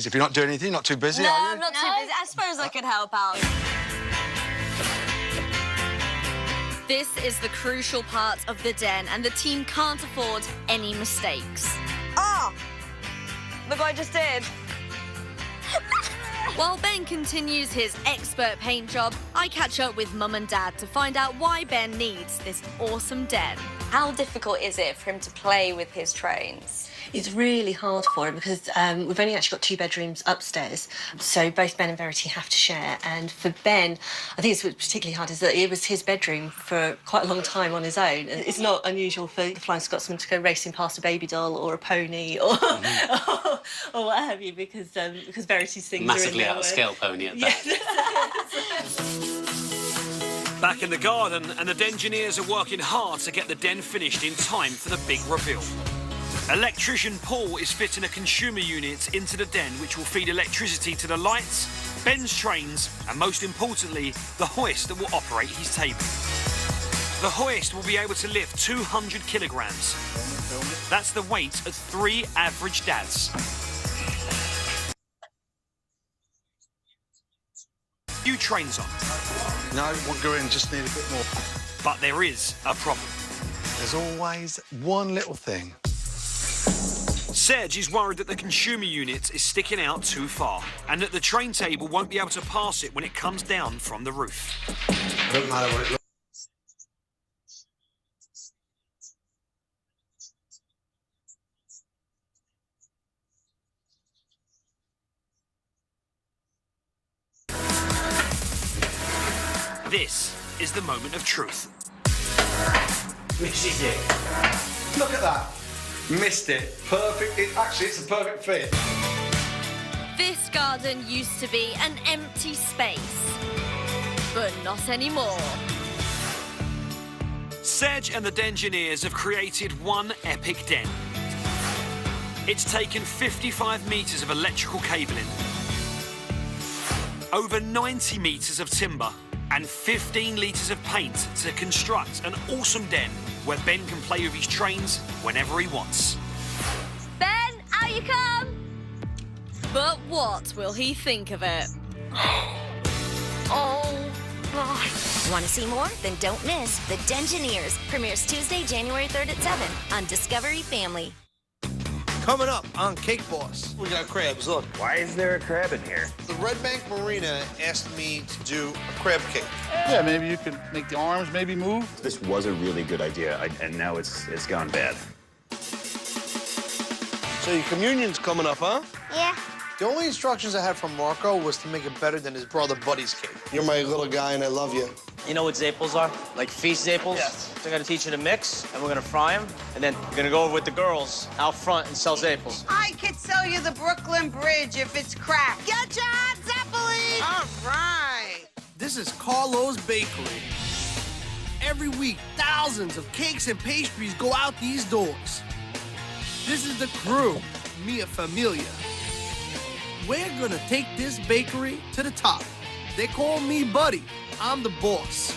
If you're not doing anything, not too busy, No, are you? I'm not too busy. I suppose I could help out. This is the crucial part of the den, and the team can't afford any mistakes. Ah! Look what I just did. While Ben continues his expert paint job, I catch up with Mum and Dad to find out why Ben needs this awesome den. How difficult is it for him to play with his trains? It's really hard for him because we've only actually got 2 bedrooms upstairs, so both Ben and Verity have to share. And for Ben, I think it's what's particularly hard is that it was his bedroom for quite a long time on his own. It's not unusual for the Flying Scotsman to go racing past a baby doll or a pony or or what have you, because Verity's things massively are in out of scale pony at that. Back in the garden, and the engineers are working hard to get the den finished in time for the big reveal. Electrician Paul is fitting a consumer unit into the den which will feed electricity to the lights, Ben's trains, and most importantly, the hoist that will operate his table. The hoist will be able to lift 200 kilograms. That's the weight of 3 average dads. Few trains on. No, won't go in, just need a bit more. But there is a problem. There's always one little thing. Serge is worried that the consumer unit is sticking out too far and that the train table won't be able to pass it when it comes down from the roof. Doesn't matter what it looks. This is the moment of truth. Look at that. Missed it. Perfect. It's a perfect fit. This garden used to be an empty space, but not anymore. Serge and the Dengineers have created one epic den. It's taken 55 metres of electrical cabling, over 90 metres of timber, and 15 litres of paint to construct an awesome den where Ben can play with his trains whenever he wants. Ben, out you come! But what will he think of it? Oh, God. Want to see more? Then don't miss The Dengineers. Premieres Tuesday, January 3rd at 7 on Discovery Family. Coming up on Cake Boss. We got crabs, look. Why is there a crab in here? The Red Bank Marina asked me to do a crab cake. Yeah, maybe you could make the arms maybe move. This was a really good idea, and now it's gone bad. So your communion's coming up, huh? Yeah. The only instructions I had from Marco was to make it better than his brother Buddy's cake. You're my little guy, and I love you. You know what Zaples are? Like feast Zaples? Yes. So I'm gonna teach you to mix, and we're gonna fry them, and then we're gonna go over with the girls out front and sell Zaples. I could sell you the Brooklyn Bridge if it's cracked. Get ya, Zeppelin! All right. This is Carlo's Bakery. Every week, thousands of cakes and pastries go out these doors. This is the crew, Mia Familia. We're gonna take this bakery to the top. They call me Buddy. I'm the boss.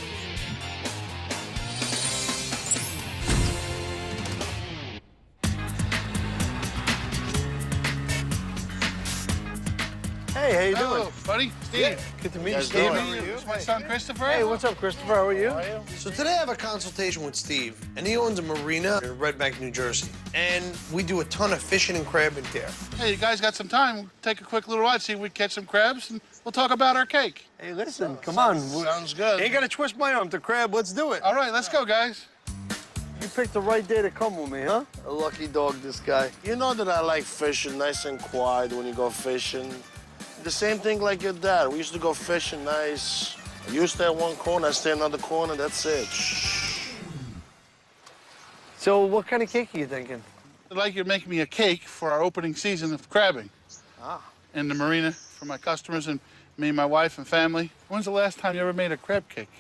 Hey, how you Hello, doing? buddy. Steve. Yeah. Good to meet you, Steve. It's my son, Christopher. Hey, what's up, Christopher? How are you? So today I have a consultation with Steve, and he owns a marina in Red Bank, New Jersey. And we do a ton of fishing and crabbing there. Hey, you guys got some time? We'll take a quick little ride, see if we can catch some crabs, and we'll talk about our cake. Hey, listen, come on. Sounds good. Ain't gotta twist my arm to crab. Let's do it. All right, let's go, guys. You picked the right day to come with me, huh? A lucky dog, this guy. You know that I like fishing nice and quiet when you go fishing. The same thing like your dad. We used to go fishing nice. You stay at one corner, I stay another corner, that's it. Shh. So what kind of cake are you thinking? I'd like you to make me a cake for our opening season of crabbing. Ah. In the marina for my customers and me and my wife and family. When's the last time you ever made a crab cake?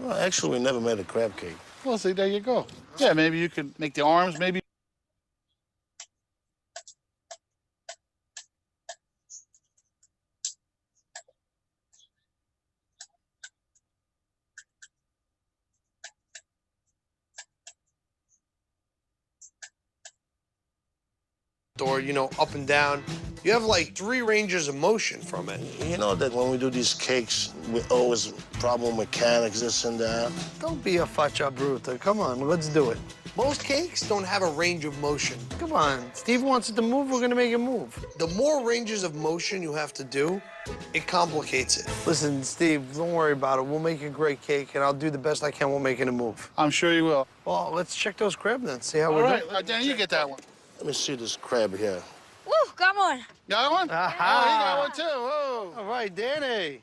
Well, actually, we never made a crab cake. Well, see, there you go. Yeah, maybe you could make the arms, maybe. or, you know, up and down. You have like 3 ranges of motion from it. You know that when we do these cakes, we always problem mechanics, this and that. Don't be a faccia bruta. Come on, let's do it. Most cakes don't have a range of motion. Come on, Steve wants it to move, we're gonna make it move. The more ranges of motion you have to do, it complicates it. Listen, Steve, don't worry about it. We'll make a great cake, and I'll do the best I can with making it move. I'm sure you will. Well, let's check those crab then, see how All we're right, doing. Danny, you get that one. Let me see this crab here. Woo, got one. Got one? Aha. Oh, he got one too. Whoa. All right, Danny.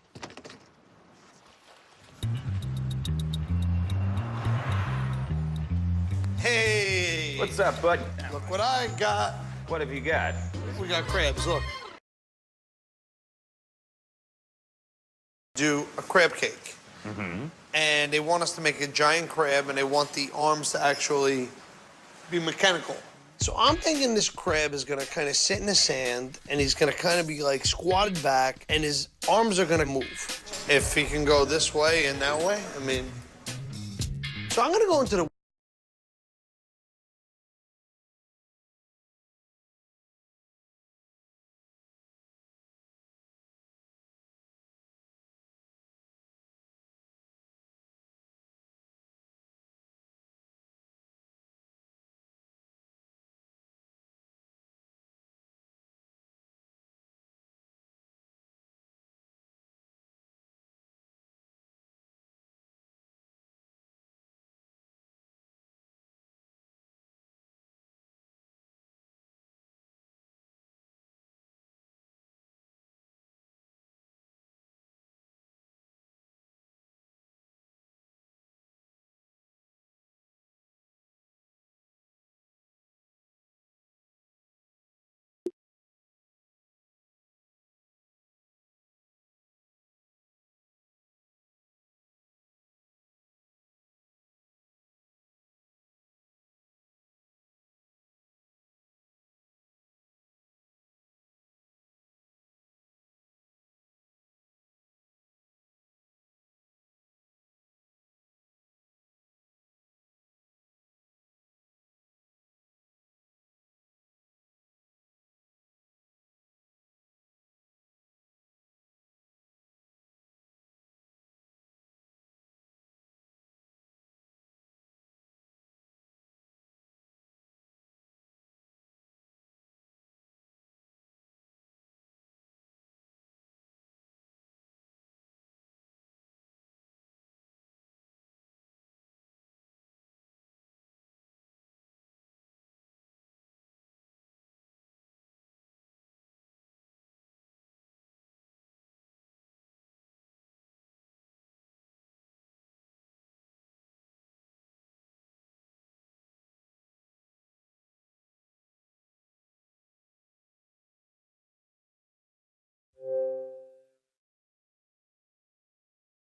Hey. What's up, bud? Look what I got. What have you got? We got crabs, look. Do a crab cake. Mm-hmm. And they want us to make a giant crab, and they want the arms to actually be mechanical. So I'm thinking this crab is gonna kind of sit in the sand, and he's gonna kind of be like squatted back, and his arms are gonna move. If he can go this way and that way, I mean. So I'm gonna go into the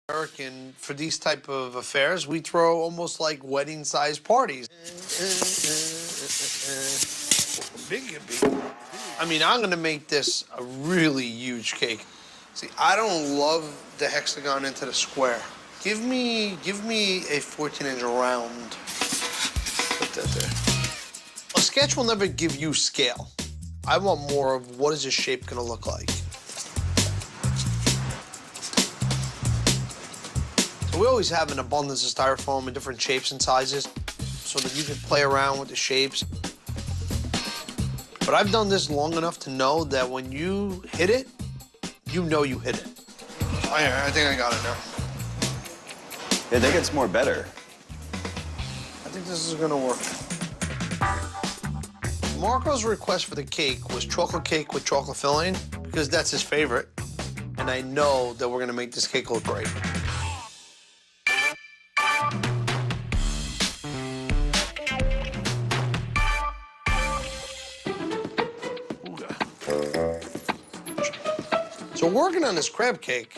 American, for these type of affairs, we throw almost like wedding-sized parties. I mean, I'm gonna make this a really huge cake. See, I don't love the hexagon into the square. Give me a 14-inch round. Put that there. A sketch will never give you scale. I want more of what is this shape gonna look like. We always have an abundance of styrofoam in different shapes and sizes so that you can play around with the shapes. But I've done this long enough to know that when you hit it, you know you hit it. Oh, yeah, I think I got it now. Yeah, I think it's more better. I think this is gonna work. Marco's request for the cake was chocolate cake with chocolate filling because that's his favorite. And I know that we're gonna make this cake look great. So working on this crab cake,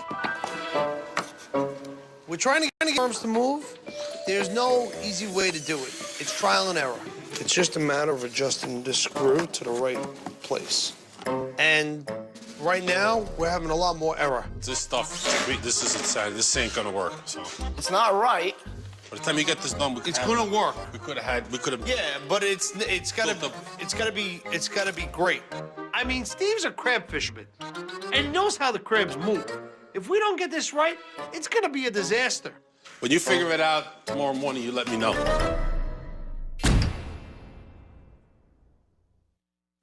we're trying to get arms to move. There's no easy way to do it. It's trial and error. It's just a matter of adjusting this screw to the right place. And right now, we're having a lot more error. This stuff, this is insane. This ain't gonna work, so. It's not right, By the time you get this done, It's gonna work. We could have. Yeah, but it's gotta be great. I mean, Steve's a crab fisherman, and he knows how the crabs move. If we don't get this right, it's gonna be a disaster. When you figure it out tomorrow morning, you let me know.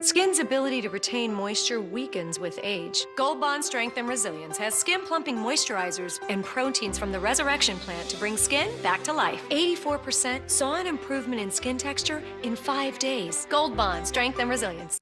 Skin's ability to retain moisture weakens with age. Gold Bond Strength and Resilience has skin-plumping moisturizers and proteins from the Resurrection Plant to bring skin back to life. 84% saw an improvement in skin texture in 5 days. Gold Bond Strength and Resilience.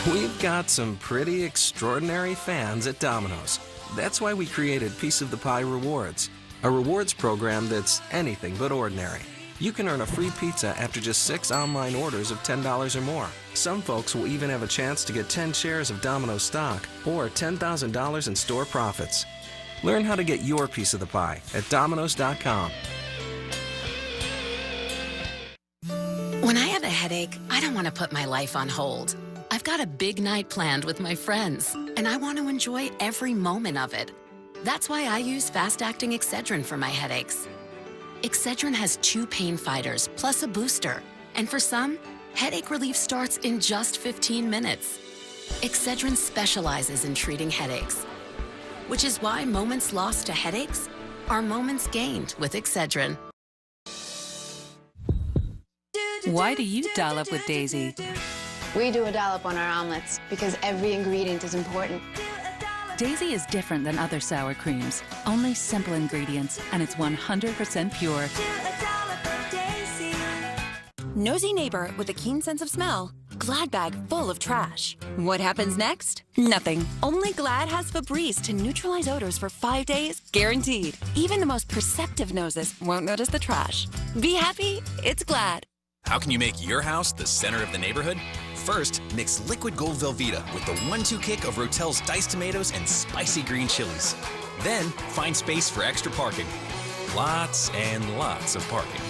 We've got some pretty extraordinary fans at Domino's. That's why we created Piece of the Pie Rewards, a rewards program that's anything but ordinary. You can earn a free pizza after just 6 online orders of $10 or more. Some folks will even have a chance to get 10 shares of Domino's stock or $10,000 in store profits. Learn how to get your piece of the pie at Domino's.com. When I have a headache, I don't want to put my life on hold. I've got a big night planned with my friends, and I want to enjoy every moment of it. That's why I use fast-acting Excedrin for my headaches. Excedrin has 2 pain fighters plus a booster. And for some, headache relief starts in just 15 minutes. Excedrin specializes in treating headaches, which is why moments lost to headaches are moments gained with Excedrin. Why do you dial up with Daisy? We do a dollop on our omelets because every ingredient is important. Daisy is different than other sour creams. Only simple ingredients, and it's 100% pure. Nosy neighbor with a keen sense of smell. Glad bag full of trash. What happens next? Nothing. Only Glad has Febreze to neutralize odors for 5 days, guaranteed. Even the most perceptive noses won't notice the trash. Be happy, it's Glad. How can you make your house the center of the neighborhood? First, mix Liquid Gold Velveeta with the 1-2 kick of Rotel's diced tomatoes and spicy green chilies. Then, find space for extra parking. Lots and lots of parking.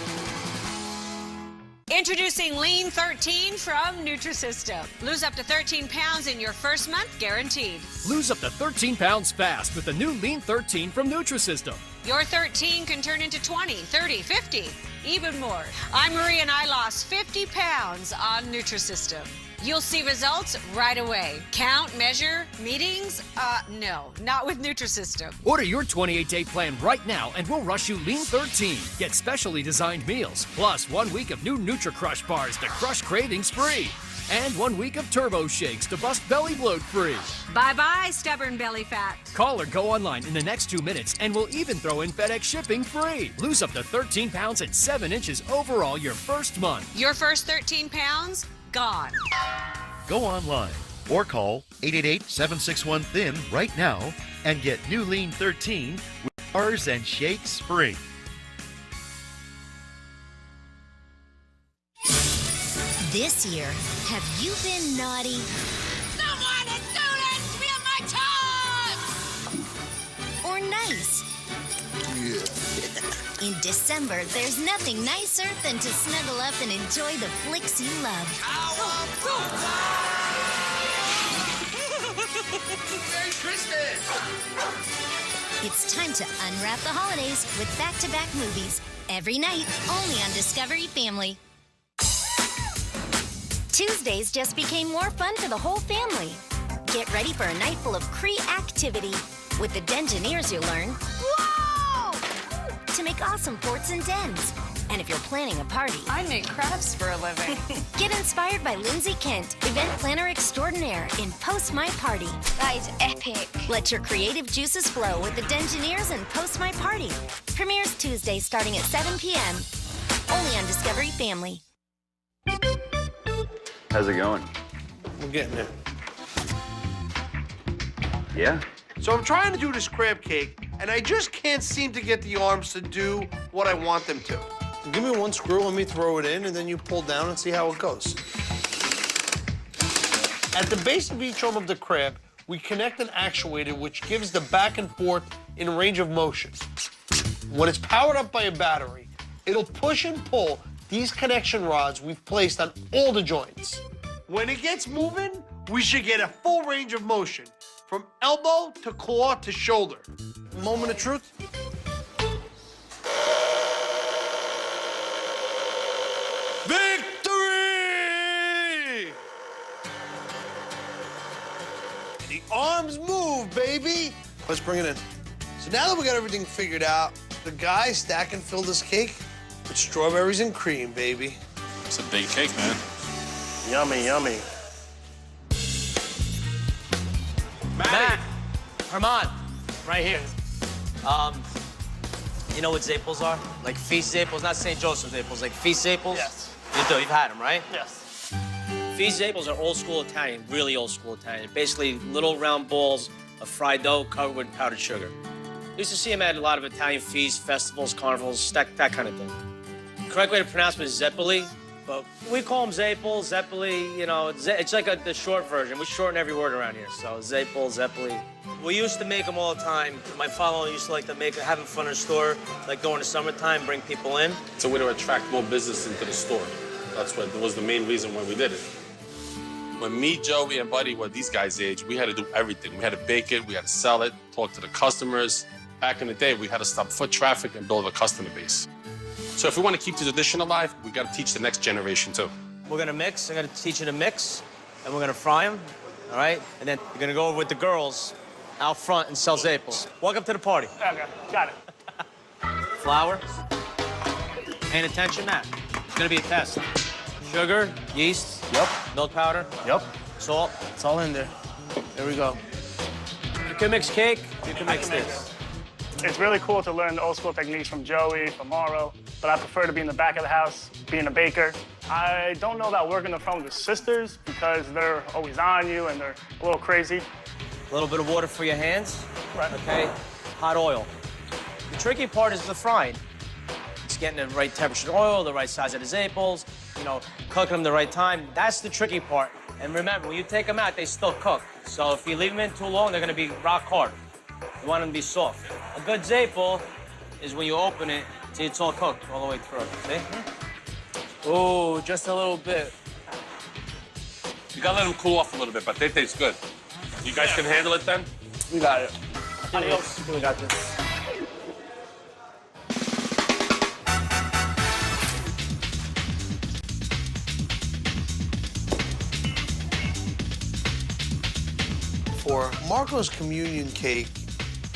Introducing Lean 13 from Nutrisystem. Lose up to 13 pounds in your first month, guaranteed. Lose up to 13 pounds fast with the new Lean 13 from Nutrisystem. Your 13 can turn into 20, 30, 50, even more. I'm Marie and I lost 50 pounds on Nutrisystem. You'll see results right away. Count, measure, meetings? No, not with Nutrisystem. Order your 28-day plan right now and we'll rush you Lean 13. Get specially designed meals, plus 1 week of new NutriCrush bars to crush cravings free. And 1 week of Turbo Shakes to bust belly bloat free. Bye-bye, stubborn belly fat. Call or go online in the next 2 minutes and we'll even throw in FedEx shipping free. Lose up to 13 pounds and 7 inches overall your first month. Your first 13 pounds? Gone. Go online or call 888-761-THIN right now and get new Lean 13 with bars and shakes free. This year, have you been naughty? Someone is doing me my time! Or nice? In December, there's nothing nicer than to snuggle up and enjoy the flicks you love. Merry Christmas! It's time to unwrap the holidays with back-to-back movies. Every night, only on Discovery Family. Tuesdays just became more fun for the whole family. Get ready for a night full of Cree activity. With the Dengineers, you'll learn, whoa! To make awesome forts and dens. And if you're planning a party, I make crafts for a living. Get inspired by Lindsay Kent, event planner extraordinaire in Post My Party. That is epic. Let your creative juices flow with the Dengineers and Post My Party. Premieres Tuesday starting at 7 p.m. Only on Discovery Family. How's it going? We're getting there. Yeah? So I'm trying to do this crab cake, and I just can't seem to get the arms to do what I want them to. Give me one screw, let me throw it in, and then you pull down and see how it goes. At the base of each arm of the crab, we connect an actuator which gives the back and forth in range of motion. When it's powered up by a battery, it'll push and pull these connection rods we've placed on all the joints. When it gets moving, we should get a full range of motion. from elbow to claw to shoulder. Moment of truth. Victory! The arms move, baby. Let's bring it in. So now that we got everything figured out, the guy stack and fill this cake with strawberries and cream, baby. It's a big cake, man. Yummy, yummy. Matt, Herman, right here. You know what Zaples are? Like Feast Zaples, not St. Joseph Zaples, like Feast Zaples? Yes. You do, you've had them, right? Yes. Feast Zaples are old school Italian, really old school Italian. Basically, little round balls of fried dough covered with powdered sugar. You used to see them at a lot of Italian feasts, festivals, carnivals, that kind of thing. The correct way to pronounce them is Zeppoli, but we call them Zaples, Zeppoli, you know, it's like the short version. We shorten every word around here, so Zaples, Zeppoli. We used to make them all the time. My father used to like to have them fun in the store, like during the summertime, bring people in. It's a way to attract more business into the store. That was the main reason why we did it. When me, Joey, and Buddy were these guys' age, we had to do everything. We had to bake it, we had to sell it, talk to the customers. Back in the day, we had to stop foot traffic and build a customer base. So if we want to keep the tradition alive, we got to teach the next generation too. We're gonna mix. I'm gonna teach you to mix, and we're gonna fry them, all right? And then you're gonna go over with the girls out front and sell Zaples. Welcome to the party. Okay, got it. Flour. Paying attention, Matt. It's gonna be a test. Sugar, yeast. Yep. Milk powder. Yep. Salt. It's all in there. There we go. You can mix cake. You can mix this. It's really cool to learn the old school techniques from Joey, from Mauro, but I prefer to be in the back of the house, being a baker. I don't know about working the front with the sisters because they're always on you and they're a little crazy. A little bit of water for your hands. Right. Okay. Hot oil. The tricky part is the frying. It's getting the right temperature of oil, the right size of the Zaples, you know, cooking them the right time. That's the tricky part. And remember, when you take them out, they still cook. So if you leave them in too long, they're gonna be rock hard. You want them to be soft. A good Zaple is when you open it, see it's all cooked all the way through. See? Oh, just a little bit. You gotta let them cool off a little bit, but they taste good. You guys can handle it then? We got it. Adios. We got this. For Marco's communion cake,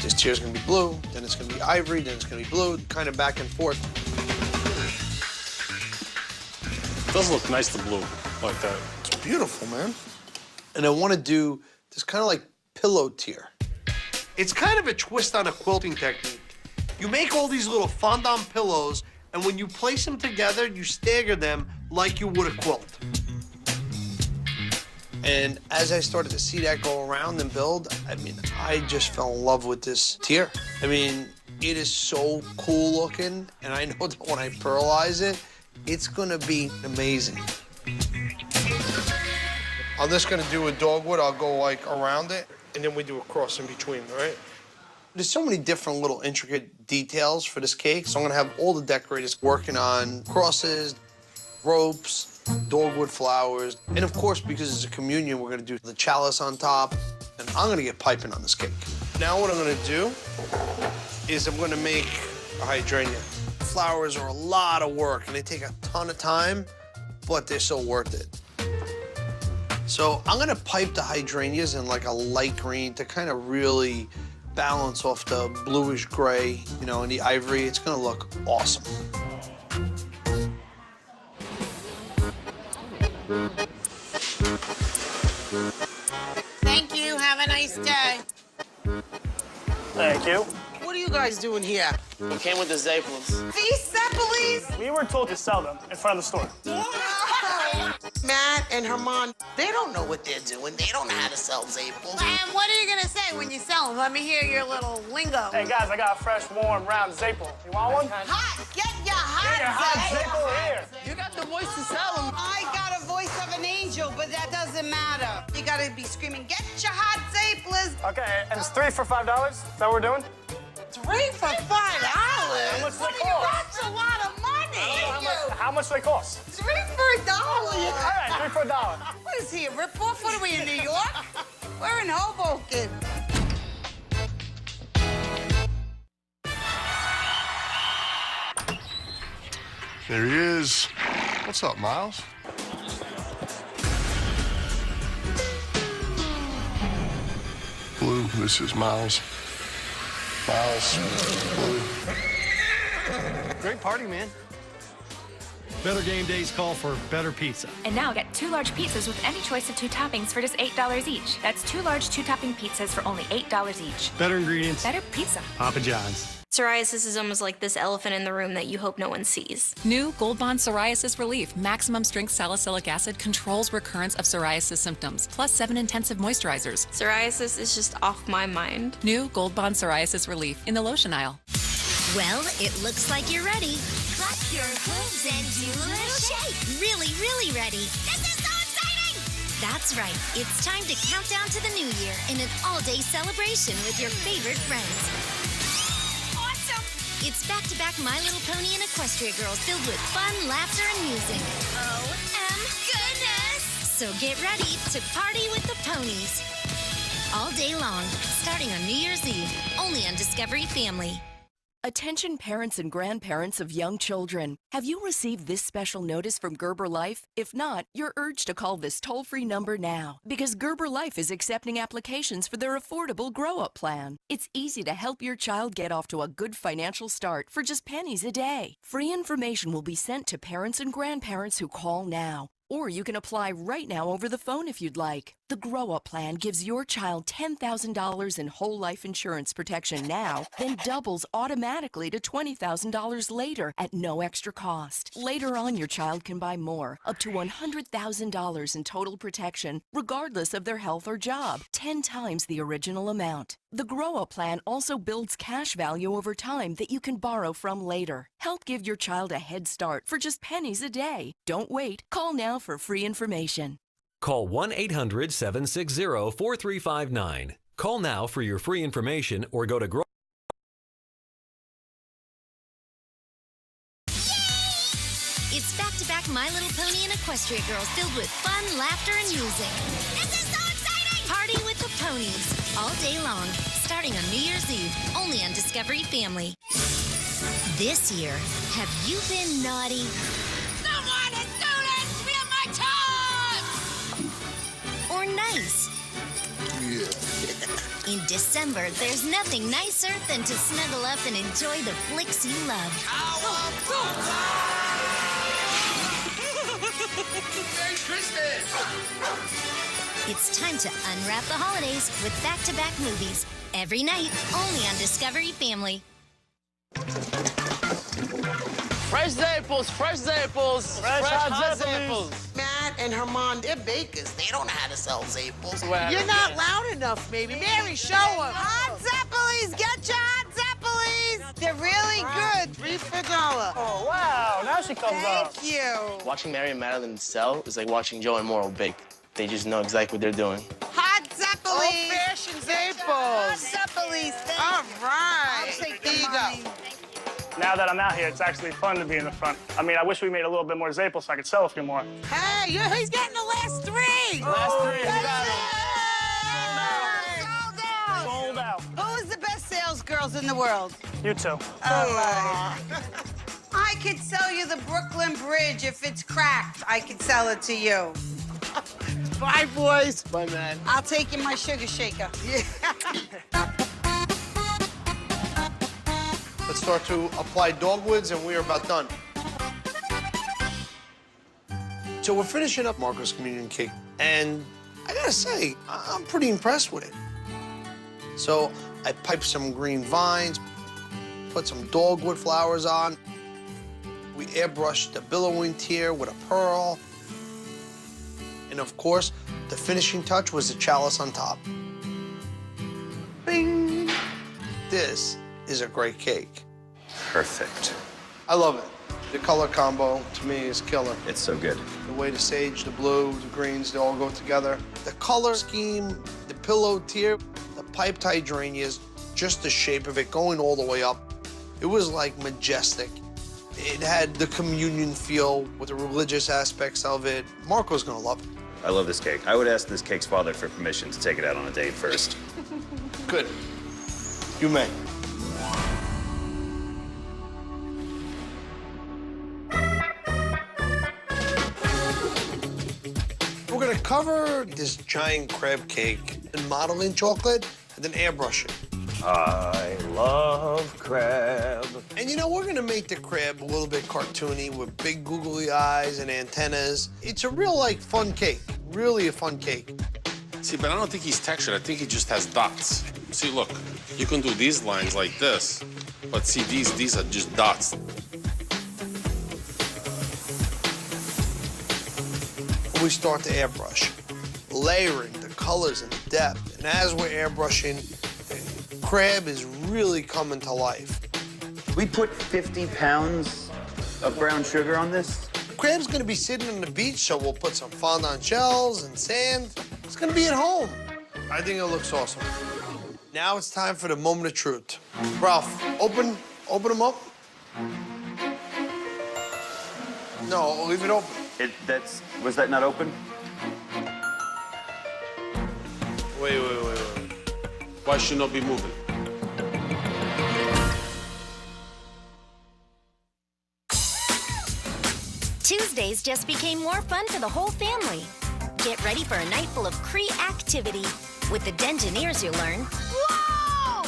this tier's gonna be blue, then it's gonna be ivory, then it's gonna be blue, kind of back and forth. It does look nice, the blue, like that. It's beautiful, man. And I wanna do this kind of like pillow tier. It's kind of a twist on a quilting technique. You make all these little fondant pillows, and when you place them together, you stagger them like you would a quilt. And as I started to see that go around and build, I mean, I just fell in love with this tier. I mean, it is so cool looking, and I know that when I pearlize it, it's gonna be amazing. I'm just gonna do a dogwood. I'll go like around it, and then we do a cross in between, all right? There's so many different little intricate details for this cake, so I'm gonna have all the decorators working on crosses, ropes, dogwood flowers, and of course, because it's a communion, we're gonna do the chalice on top, and I'm gonna get piping on this cake. Now what I'm gonna do is I'm gonna make a hydrangea. Flowers are a lot of work, and they take a ton of time, but they're so worth it. So I'm gonna pipe the hydrangeas in like a light green to kind of really balance off the bluish gray, you know, and the ivory. It's gonna look awesome. Thank you. Have a nice day. Thank you. What are you guys doing here? We came with the Zaples. These Zeppelins? We were told to sell them in front of the store. Matt and Herman, they don't know what they're doing. They don't know how to sell Zaples. And what are you gonna say when you sell them? Let me hear your little lingo. Hey guys, I got a fresh, warm, round Zaple. You want one? Hot! Get your hot, Get your hot Zaple here. You got the voice to sell them. I got a voice of an angel, but that doesn't matter. You gotta be screaming, get your hot Zaples. Okay, and it's 3 for $5. Is that what we're doing? 3 for $5? How much they cost? That's a lot of money. How much they cost? 3 for for $1. All right, 3 for $1. What is he, a ripoff? What are we, in New York? We're in Hoboken. There he is. What's up, Miles? Blue, this is Miles. Miles, Blue. Great party, man. Better game days call for better pizza. And now get 2 large pizzas with any choice of 2 toppings for just $8 each. That's 2 large 2-topping pizzas for only $8 each. Better ingredients. Better pizza. Papa John's. Psoriasis is almost like this elephant in the room that you hope no one sees. New Gold Bond Psoriasis Relief. Maximum strength salicylic acid controls recurrence of psoriasis symptoms, plus 7 intensive moisturizers. Psoriasis is just off my mind. New Gold Bond Psoriasis Relief in the lotion aisle. Well, it looks like you're ready. Clap your hooves and do a little shake. Really, really ready. This is so exciting! That's right. It's time to count down to the new year in an all-day celebration with your favorite friends. It's back-to-back My Little Pony and Equestria Girls filled with fun, laughter, and music. Goodness! So get ready to party with the ponies. All day long, starting on New Year's Eve, only on Discovery Family. Attention parents and grandparents of young children. Have you received this special notice from Gerber Life? If not, you're urged to call this toll-free number now because Gerber Life is accepting applications for their affordable grow-up plan. It's easy to help your child get off to a good financial start for just pennies a day. Free information will be sent to parents and grandparents who call now. Or you can apply right now over the phone if you'd like. The Grow Up Plan gives your child $10,000 in whole life insurance protection now, then doubles automatically to $20,000 later at no extra cost. Later on, your child can buy more, up to $100,000 in total protection, regardless of their health or job, 10 times the original amount. The Grow Up Plan also builds cash value over time that you can borrow from later. Help give your child a head start for just pennies a day. Don't wait. Call now for free information. Call 1-800-760-4359. Call now for your free information or go to Grow. It's back-to-back My Little Pony and Equestria Girls filled with fun, laughter, and music. This is so exciting! Party with the ponies all day long, starting on New Year's Eve, only on Discovery Family. This year, have you been naughty? Someone has stolen my toys! Or nice? Yeah. In December, there's nothing nicer than to snuggle up and enjoy the flicks you love. Merry Christmas! It's time to unwrap the holidays with back-to-back movies. Every night, only on Discovery Family. Fresh Zapples, fresh Zapples, Fresh hot Zapples. Matt and Herman, they're bakers. They don't know how to sell Zapples. Well, You're not loud enough, maybe. Mary, show them. Hot Zapples, get your hot Zapples. They're really good. 3 for $1. Oh, wow. Now she comes up. Thank you. Watching Mary and Madeline sell is like watching Joe and Morrow bake. They just know exactly what they're doing. Hot Zapples. Old-fashioned Zapples. Hot Zapples. All right. I'll take the money. Now that I'm out here, it's actually fun to be in the front. I mean, I wish we made a little bit more Zappos so I could sell a few more. Hey, he's getting the last 3. Last 3, you got it. Sold out. Who is the best sales girls in the world? You two. All right. I could sell you the Brooklyn Bridge if it's cracked. I could sell it to you. Bye, boys. Bye, man. I'll take you my sugar shaker. Let's start to apply dogwoods, and we are about done. So we're finishing up Marco's communion cake, and I gotta say, I'm pretty impressed with it. So I piped some green vines, put some dogwood flowers on. We airbrushed the billowing tier with a pearl. And of course, the finishing touch was the chalice on top. Bing! This is a great cake. Perfect. I love it. The color combo, to me, is killer. It's so good. The way the sage, the blue, the greens, they all go together. The color scheme, the pillow tier, the piped hydrangeas, just the shape of it going all the way up. It was like majestic. It had the communion feel with the religious aspects of it. Marco's gonna love it. I love this cake. I would ask this cake's father for permission to take it out on a date first. Good. You may. We're gonna cover this giant crab cake in modeling chocolate and then airbrush it. I love crab. And you know, we're gonna make the crab a little bit cartoony with big googly eyes and antennas. It's a real, like, fun cake. Really a fun cake. See, but I don't think he's textured. I think he just has dots. See, look, you can do these lines like this, but see, these are just dots. We start to airbrush, layering the colors and the depth. And as we're airbrushing, the crab is really coming to life. We put 50 pounds of brown sugar on this? The crab's gonna be sitting on the beach, so we'll put some fondant shells and sand. It's gonna be at home. I think it looks awesome. Now it's time for the moment of truth. Ralph, open them up. No, leave it open. Was that not open? Wait. Why should not be moving? Tuesdays just became more fun for the whole family. Get ready for a night full of Cree activity. With the Dengineers, you'll learn, whoa!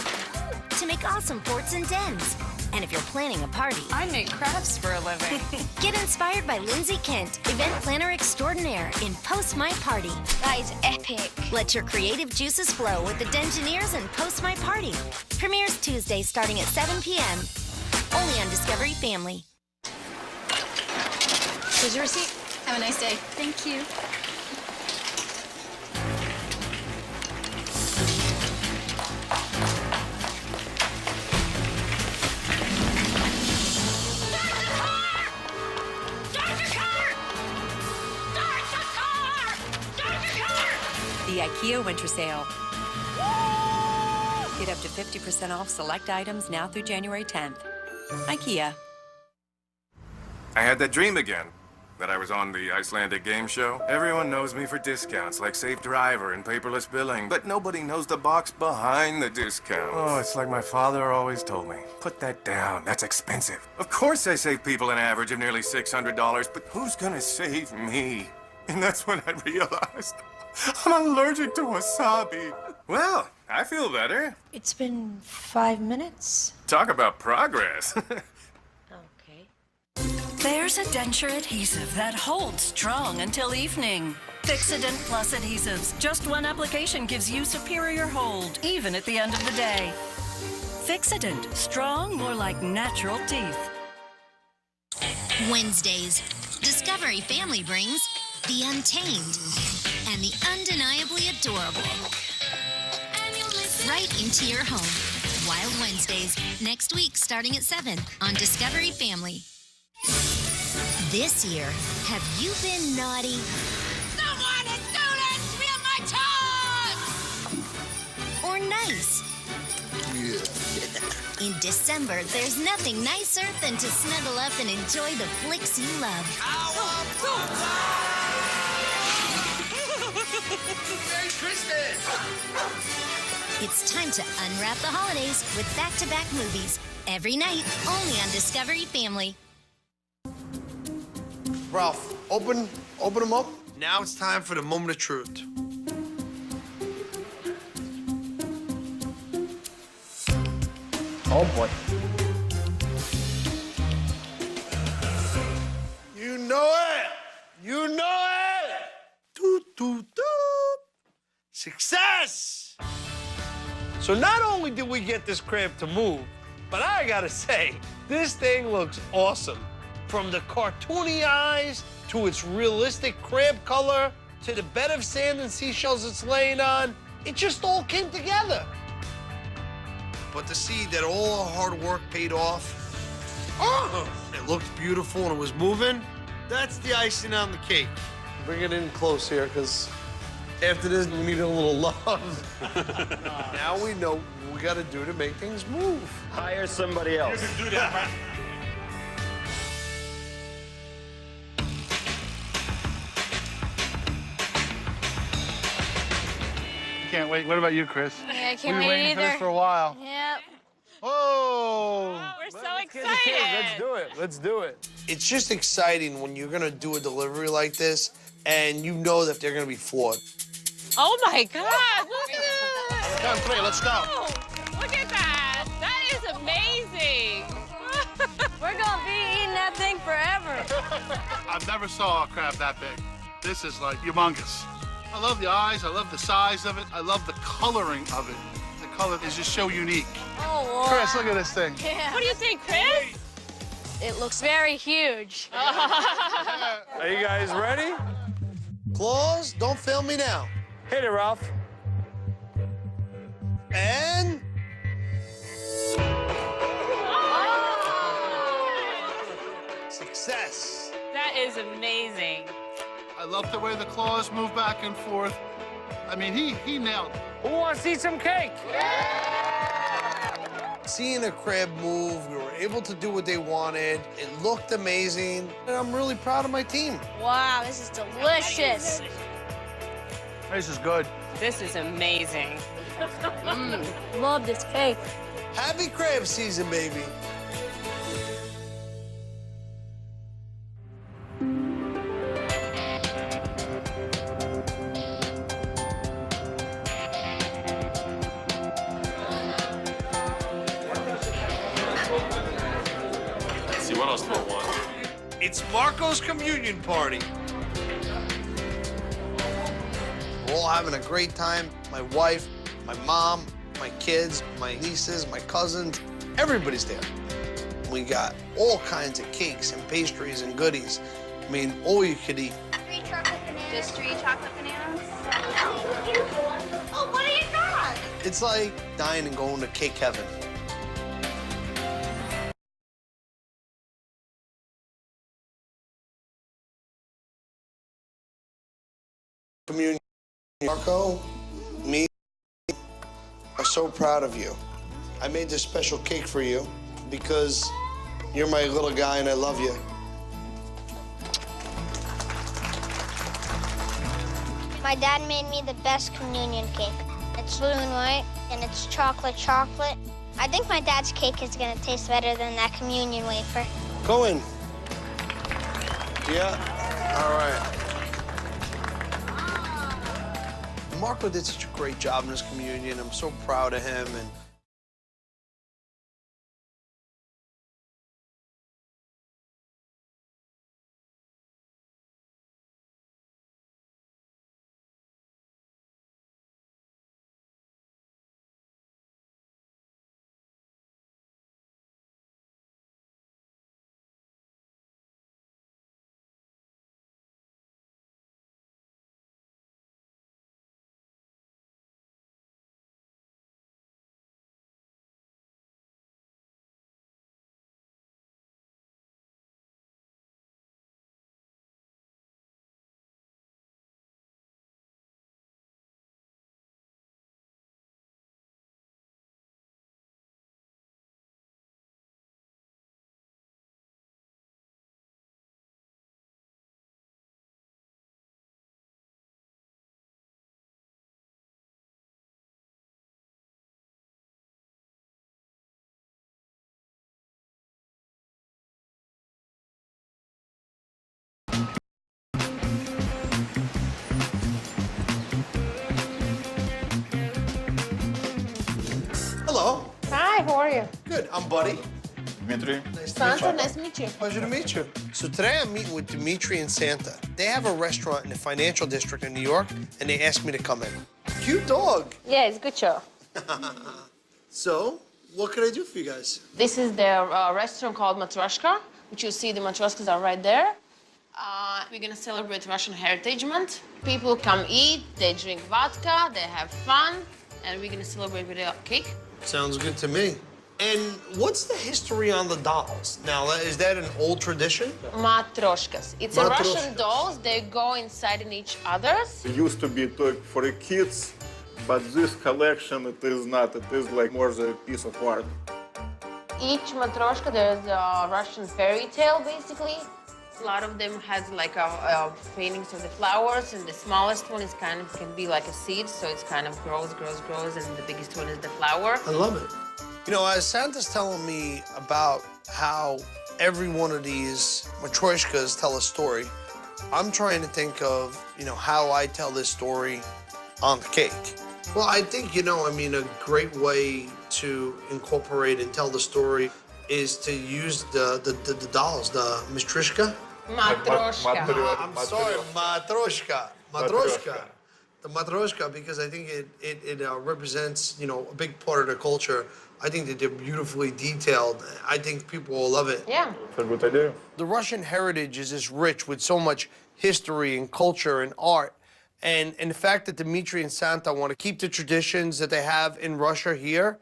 To make awesome forts and dens. And if you're planning a party, I make crafts for a living. get inspired by Lindsay Kent, event planner extraordinaire in Post My Party. That is epic. Let your creative juices flow with the Dengineers and Post My Party. Premieres Tuesday starting at 7 p.m. Only on Discovery Family. Here's your receipt. Have a nice day. Thank you. The IKEA Winter Sale. Get up to 50% off select items now through January 10th. IKEA. I had that dream again, that I was on the Icelandic game show. Everyone knows me for discounts like Safe Driver and paperless billing, but nobody knows the box behind the discount. Oh, it's like my father always told me. Put that down, that's expensive. Of course I save people an average of nearly $600, but who's gonna save me? And that's when I realized I'm allergic to wasabi. Well, I feel better. It's been 5 minutes. Talk about progress. There's a denture adhesive that holds strong until evening. Fixodent Plus adhesives. Just one application gives you superior hold, even at the end of the day. Fixodent. Strong, more like natural teeth. Wednesdays, Discovery Family brings The Untamed and the Undeniably Adorable right into your home. Wild Wednesdays, next week starting at 7 on Discovery Family. This year, have you been naughty? Someone is steal my tongue! Or nice? In December, there's nothing nicer than to snuggle up and enjoy the flicks you love. Merry Christmas! It's time to unwrap the holidays with back-to-back movies. Every night, only on Discovery Family. Ralph, open them up. Now it's time for the moment of truth. Oh, boy. You know it! You know it! Toot, toot, toot. Success! So not only did we get this crab to move, but I gotta say, this thing looks awesome. From the cartoony eyes, to its realistic crab color, to the bed of sand and seashells it's laying on, it just all came together. But to see that all our hard work paid off, it looked beautiful and it was moving, that's the icing on the cake. Bring it in close here, because after this, we need a little love. Now we know what we gotta do to make things move. Hire somebody else. can't wait. What about you, Chris? Yeah, I can't We've been wait waiting either. for this for a while. Yep. Whoa! We're so excited. Let's do it. Let's do it. It's just exciting when you're gonna do a delivery like this and you know that they're gonna be flawed. Oh my God! Look at that! Come, 3, let's go. Look at that! That is amazing. We're gonna be eating that thing forever. I've never saw a crab that big. This is like humongous. I love the eyes. I love the size of it. I love the coloring of it. The color is just so unique. Oh, wow. Chris, look at this thing. Yeah. What do you think, Chris? It looks very huge. Are you guys ready? Claus, don't fail me now. Hit it, Ralph. And... Success. That is amazing. I love the way the claws move back and forth. I mean, he nailed it. Who wants to eat some cake? Seeing a crab move, we were able to do what they wanted. It looked amazing, and I'm really proud of my team. Wow, this is delicious. This is good. This is amazing. Love this cake. Happy crab season, baby. Let's see, what else do I want? It's Marco's communion party. We're all having a great time. My wife, my mom, my kids, my nieces, my cousins, everybody's there. We got all kinds of cakes and pastries and goodies. I mean, all you could eat. 3 chocolate bananas. Just 3 chocolate bananas? Oh, what do you got? It's like dying and going to cake heaven. Communion. Marco, me, are so proud of you. I made this special cake for you because you're my little guy and I love you. My dad made me the best communion cake. It's blue and white, and it's chocolate. I think my dad's cake is gonna taste better than that communion wafer. Go in. Yeah? All right. Marco did such a great job in his communion. I'm so proud of him. And hello. Hi, how are you? Good. I'm Buddy. Dmitry. Nice to meet Santa, you. nice to meet you. Pleasure to meet you. So today I'm meeting with Dimitri and Santa. They have a restaurant in the financial district in New York, and they asked me to come in. Cute dog. Yeah, it's a good show. So, what can I do for you guys? This is the restaurant called Matryoshka, which you see the matryoshkas are right there. We're gonna celebrate Russian Heritage Month. People come eat, they drink vodka, they have fun, and we're gonna celebrate with a cake. Sounds good to me. And what's the history on the dolls? Now, is that an old tradition? Matryoshkas. It's a Russian dolls. They go inside in each other's. It used to be toy for the kids, but this collection, it is not. It is like more the piece of art. Each matryoshka, there's a Russian fairy tale, basically. A lot of them has like a paintings of the flowers, and the smallest one is kind of can be like a seed, so it's kind of grows, and the biggest one is the flower. I love it. You know, as Santa's telling me about how every one of these matryoshkas tell a story, I'm trying to think of, you know, how I tell this story on the cake. Well, I think, you know, I mean, a great way to incorporate and tell the story is to use the dolls, the matryoshka. Matryoshka. I'm sorry, matryoshka. Matryoshka. The matryoshka, because I think it represents, you know, a big part of the culture. I think that they're beautifully detailed. I think people will love it. Yeah. It's a good idea. The Russian heritage is just rich with so much history and culture and art. And the fact that Dimitri and Santa want to keep the traditions that they have in Russia here,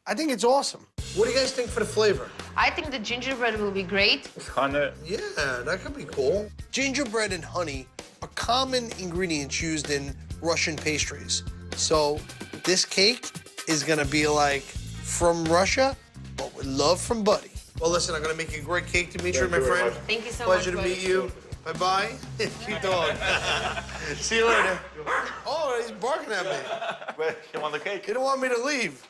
I think it's awesome. What do you guys think for the flavor? I think the gingerbread will be great. Honey. Yeah, that could be cool. Gingerbread and honey are common ingredients used in Russian pastries. So this cake is gonna be like from Russia, but with love from Buddy. Well, listen, I'm gonna make you a great cake, Dimitri, my friend. Thank you so Pleasure much. to meet you. Bye-bye. Cute dog. See you later. Oh, he's barking at me. You want the cake? He don't want me to leave.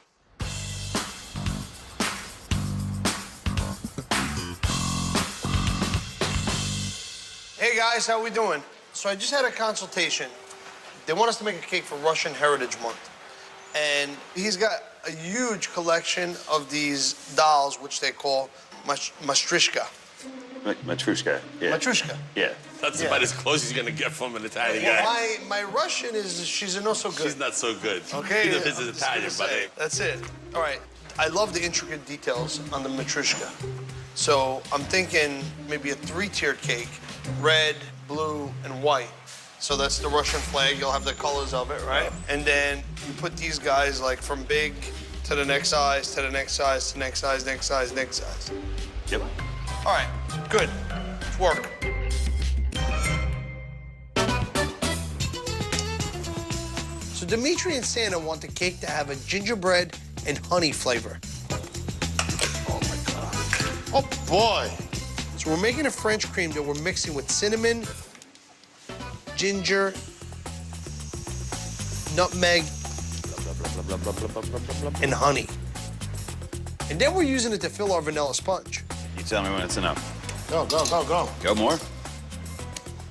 Hey guys, how we doing? So I just had a consultation. They want us to make a cake for Russian Heritage Month. And he's got a huge collection of these dolls, which they call matryoshka. Matryoshka, yeah. Matryoshka. Yeah. That's about as close as you're gonna get from an Italian guy. My Russian is, she's not so good. She's not so good. Okay. This is Italian, buddy. That's it. All right. I love the intricate details on the matryoshka. So I'm thinking maybe a 3-tiered cake, red, blue, and white. So that's the Russian flag. You'll have the colors of it, right? And then you put these guys like from big to the next size, to the next size, to next size, next size, next size. Yep. All right, good. Let's work. So Dimitri and Santa want the cake to have a gingerbread and honey flavor. Oh my God. Oh boy. So we're making a French cream that we're mixing with cinnamon, ginger, nutmeg, and honey. And then we're using it to fill our vanilla sponge. You tell me when it's enough. Go, go, go, go. Go more?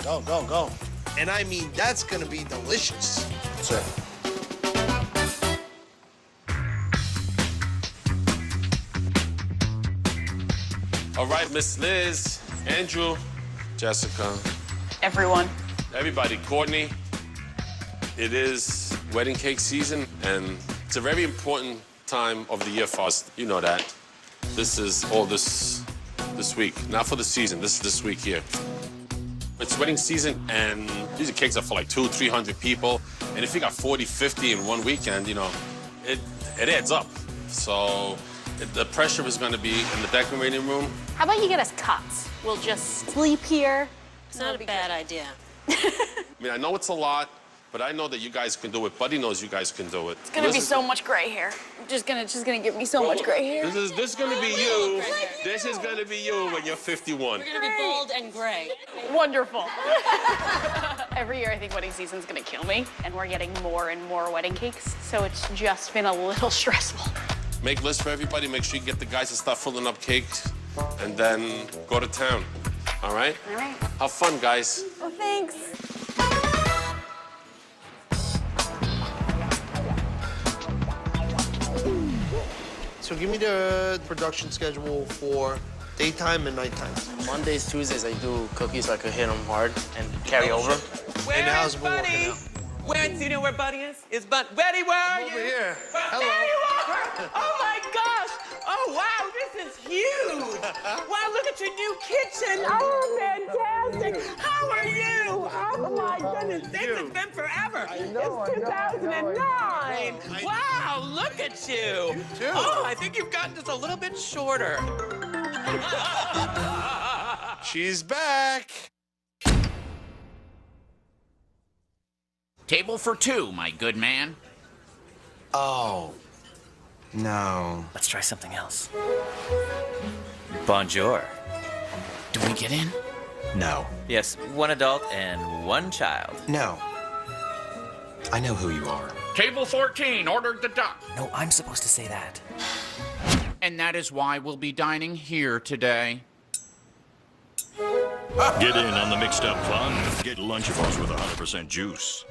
Go, go, go. And I mean, that's gonna be delicious. That's it. All right, Miss Liz, Andrew, Jessica. Everyone. Everybody, Courtney. It is wedding cake season, and it's a very important time of the year for us. You know that. This is all this week. Not for the season, this is this week here. It's wedding season, and these cakes are for like 200-300 people. And if you got 40, 50 in one weekend, you know, it adds up. So the pressure is going to be in the decorating room. How about you get us cots? We'll just sleep here. It's not a bad idea. I mean, I know it's a lot, but I know that you guys can do it. Buddy knows you guys can do it. It's gonna be so much gray hair. Just gonna give me so much gray hair. This is gonna be you. This is gonna be you when you're 51. We're gonna be bold and gray. Wonderful. Every year I think wedding season's gonna kill me, and we're getting more and more wedding cakes, so it's just been a little stressful. Make lists for everybody. Make sure you get the guys to start filling up cakes, and then go to town. All right? All right. Have fun, guys. Well, thanks. So give me the production schedule for daytime and nighttime. Mondays, Tuesdays, I do cookies so I can hit them hard and carry over. And how's it working out? Where, do you know where Buddy is? Is Buddy, where are you? Over here. Hello. There you are! Oh my gosh! Oh wow, this is huge! Wow, look at your new kitchen! Oh, fantastic! How are you? Oh my goodness, this has been forever. It's 2009. Wow, look at you! You too. Oh, I think you've gotten just a little bit shorter. She's back. Table for two, my good man. Oh. No. Let's try something else. Bonjour. Do we get in? No. Yes, one adult and one child. No. I know who you are. Table 14 ordered the duck. No, I'm supposed to say that. And that is why we'll be dining here today. Get in on the mixed up fun. Get Lunchables with 100% juice.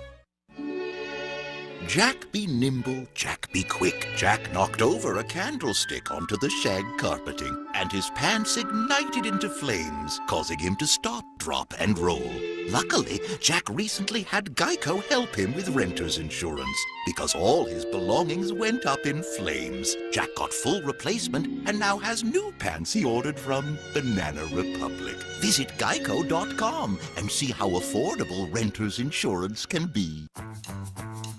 Jack be nimble, Jack be quick. Jack knocked over a candlestick onto the shag carpeting, and his pants ignited into flames, causing him to stop, drop, and roll. Luckily, Jack recently had Geico help him with renter's insurance, because all his belongings went up in flames. Jack got full replacement and now has new pants he ordered from Banana Republic. Visit geico.com and see how affordable renter's insurance can be.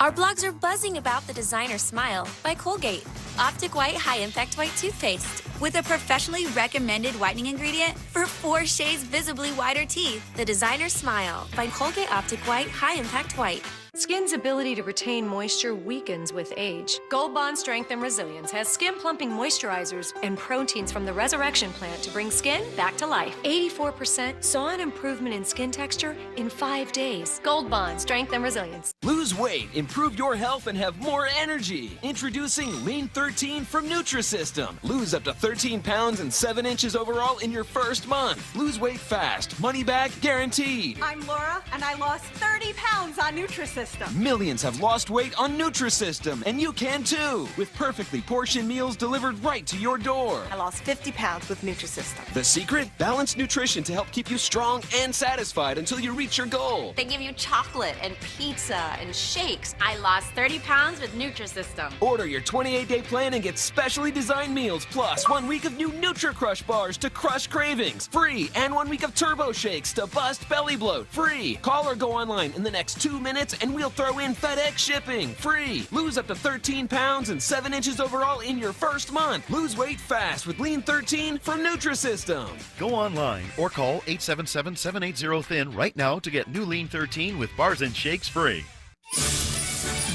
Our blogs are buzzing about the Designer Smile by Colgate. Optic White High-Impact White Toothpaste. With a professionally recommended whitening ingredient for 4 shades visibly whiter teeth. The Designer Smile by Colgate Optic White High-Impact White. Skin's ability to retain moisture weakens with age. Gold Bond Strength and Resilience has skin-plumping moisturizers and proteins from the Resurrection Plant to bring skin back to life. 84% saw an improvement in skin texture in 5 days. Gold Bond Strength and Resilience. Lose weight, improve your health, and have more energy. Introducing Lean 13 from Nutrisystem. Lose up to 13 pounds and 7 inches overall in your first month. Lose weight fast. Money back guaranteed. I'm Laura, and I lost 30 pounds on Nutrisystem. Millions have lost weight on Nutrisystem, and you can too, with perfectly portioned meals delivered right to your door. I lost 50 pounds with Nutrisystem. The secret? Balanced nutrition to help keep you strong and satisfied until you reach your goal. They give you chocolate and pizza and shakes. I lost 30 pounds with Nutrisystem. Order your 28-day plan and get specially designed meals, plus 1 week of new Nutri-Crush bars to crush cravings, free, and 1 week of Turbo Shakes to bust belly bloat, free. Call or go online in the next 2 minutes and we'll throw in FedEx shipping, free. Lose up to 13 pounds and 7 inches overall in your first month. Lose weight fast with Lean 13 from Nutrisystem. Go online or call 877-780-THIN right now to get new Lean 13 with bars and shakes free.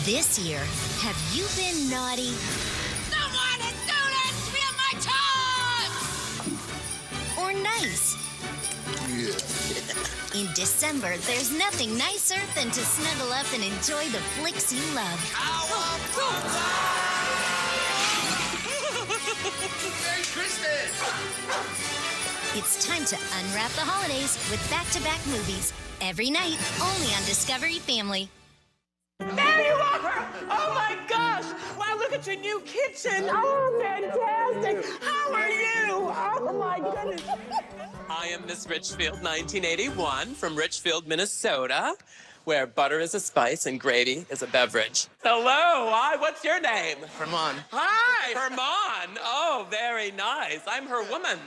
This year, have you been naughty? Someone is doing it! Steal my toys! Or nice? In December, there's nothing nicer than to snuggle up and enjoy the flicks you love. Merry Christmas! It's time to unwrap the holidays with back-to-back movies. Every night, only on Discovery Family. There you are! Oh my gosh! Wow, look at your new kitchen! Oh, fantastic! How are you? Oh my goodness! I am Miss Richfield, 1981, from Richfield, Minnesota, where butter is a spice and gravy is a beverage. Hello, hi, what's your name? Herman. Hi, Herman. Oh, very nice. I'm her woman.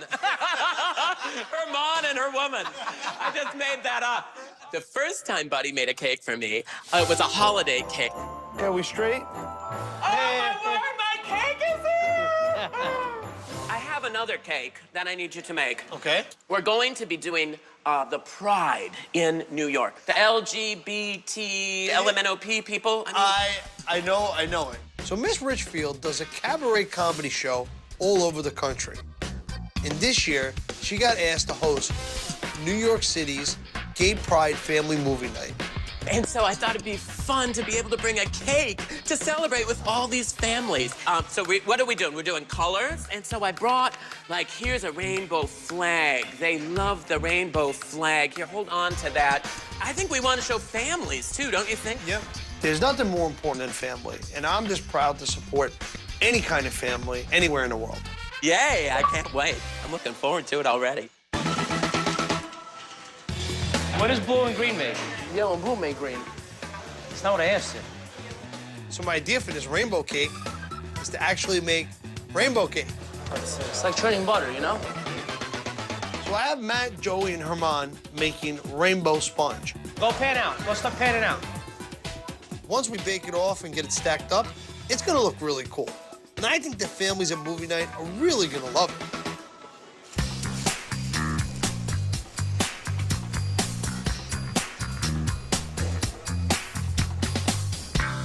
Herman and her woman. I just made that up. The first time Buddy made a cake for me, it was a holiday cake. Yeah, we straight? Oh, my word, my cake is here! I have another cake that I need you to make. Okay. We're going to be doing the Pride in New York. The LGBT, LMNOP people. I know it. So Miss Richfield does a cabaret comedy show all over the country. And this year, she got asked to host New York City's Gay Pride Family Movie Night. And so I thought it'd be fun to be able to bring a cake to celebrate with all these families. What are we doing? We're doing colors. And so I brought, here's a rainbow flag. They love the rainbow flag. Here, hold on to that. I think we want to show families, too, don't you think? Yep. There's nothing more important than family. And I'm just proud to support any kind of family anywhere in the world. Yay, I can't wait. I'm looking forward to it already. What does blue and green make? Yellow and blue make green. That's not what I asked you. So my idea for this rainbow cake is to actually make rainbow cake. It's like churning butter, you know? So I have Matt, Joey, and Herman making rainbow sponge. Go pan out. Go stop panning out. Once we bake it off and get it stacked up, it's gonna look really cool. And I think the families at movie night are really gonna love it.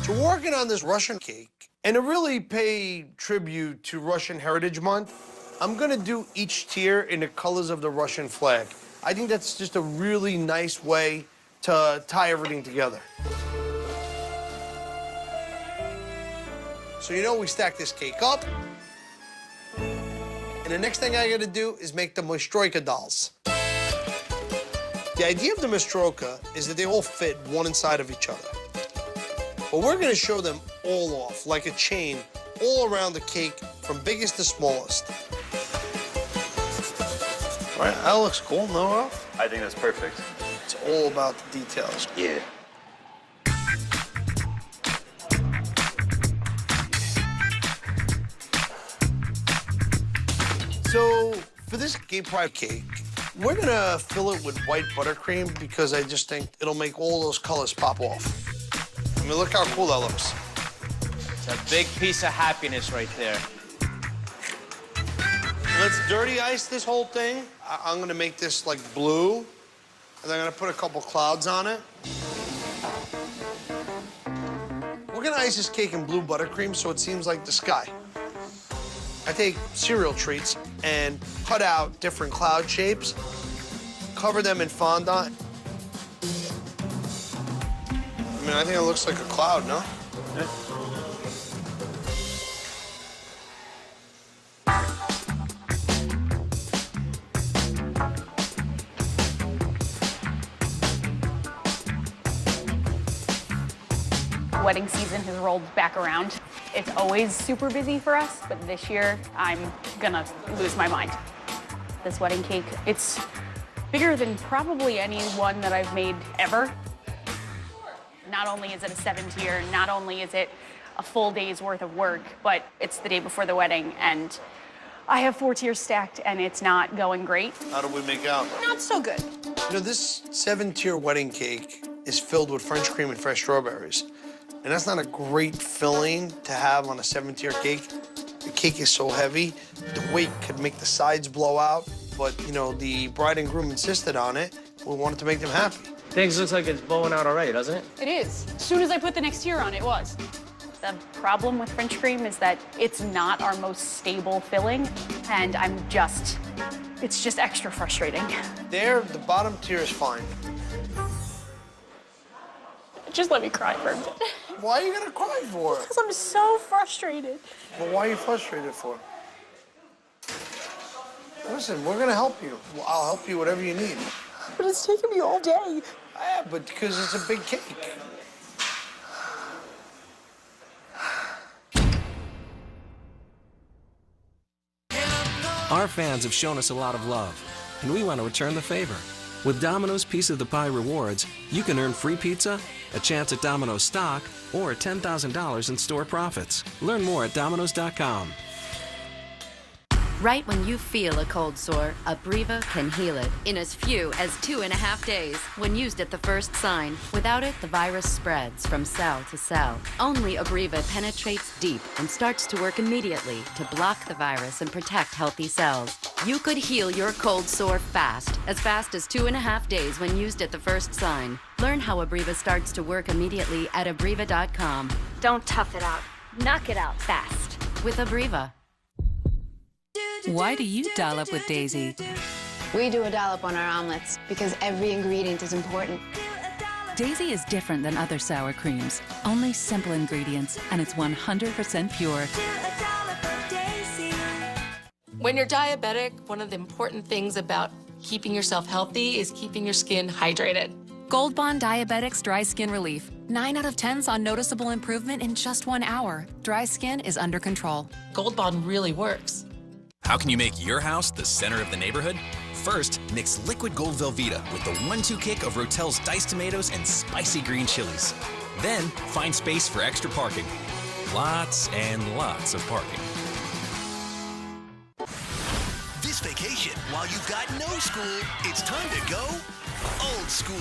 So we're working on this Russian cake, and to really pay tribute to Russian Heritage Month, I'm gonna do each tier in the colors of the Russian flag. I think that's just a really nice way to tie everything together. So we stack this cake up. And the next thing I gotta do is make the Matryoshka dolls. The idea of the Matryoshka is that they all fit one inside of each other. But we're gonna show them all off, like a chain, all around the cake, from biggest to smallest. All right, that looks cool, no, Ralph? I think that's perfect. It's all about the details. Yeah. So for this gay pride cake, we're gonna fill it with white buttercream because I just think it'll make all those colors pop off. I mean, look how cool that looks. It's a big piece of happiness right there. Let's dirty ice this whole thing. I'm gonna make this like blue, and then I'm gonna put a couple clouds on it. We're gonna ice this cake in blue buttercream so it seems like the sky. I take cereal treats and cut out different cloud shapes, cover them in fondant. I mean, I think it looks like a cloud, no? Yeah. Wedding season has rolled back around. It's always super busy for us, but this year I'm gonna lose my mind. This wedding cake, it's bigger than probably any one that I've made ever. Not only is it a 7-tier, not only is it a full day's worth of work, but it's the day before the wedding, and I have 4 tiers stacked, and it's not going great. How do we make out? Not so good. This 7-tier wedding cake is filled with French cream and fresh strawberries. And that's not a great filling to have on a 7-tier cake. The cake is so heavy, the weight could make the sides blow out. But, the bride and groom insisted on it. We wanted to make them happy. Things looks like it's blowing out already, doesn't it? It is. As soon as I put the next tier on, it was. The problem with French cream is that it's not our most stable filling, and it's just extra frustrating. There, the bottom tier is fine. Just let me cry for a bit. Why are you gonna cry for? Because I'm so frustrated. Well, why are you frustrated for? Listen, we're gonna help you. I'll help you whatever you need. But it's taking me all day. Yeah, but because it's a big cake. Our fans have shown us a lot of love, and we want to return the favor. With Domino's Piece of the Pie rewards, you can earn free pizza, a chance at Domino's stock, or $10,000 in store profits. Learn more at Domino's.com. Right when you feel a cold sore, Abreva can heal it in as few as 2.5 days when used at the first sign. Without it, the virus spreads from cell to cell. Only Abreva penetrates deep and starts to work immediately to block the virus and protect healthy cells. You could heal your cold sore fast as 2.5 days when used at the first sign. Learn how Abreva starts to work immediately at Abreva.com. Don't tough it out. Knock it out fast. With Abreva. Why do you doll up with Daisy? We do a dollop on our omelets because every ingredient is important. Daisy is different than other sour creams. Only simple ingredients, and it's 100% pure. When you're diabetic, one of the important things about keeping yourself healthy is keeping your skin hydrated. Gold Bond Diabetics Dry Skin Relief. 9 out of 10 saw noticeable improvement in just 1 hour. Dry skin is under control. Gold Bond really works. How can you make your house the center of the neighborhood? First, mix liquid gold Velveeta with the 1-2 kick of Rotel's diced tomatoes and spicy green chilies. Then, find space for extra parking. Lots and lots of parking. This vacation, while you've got no school, it's time to go old school.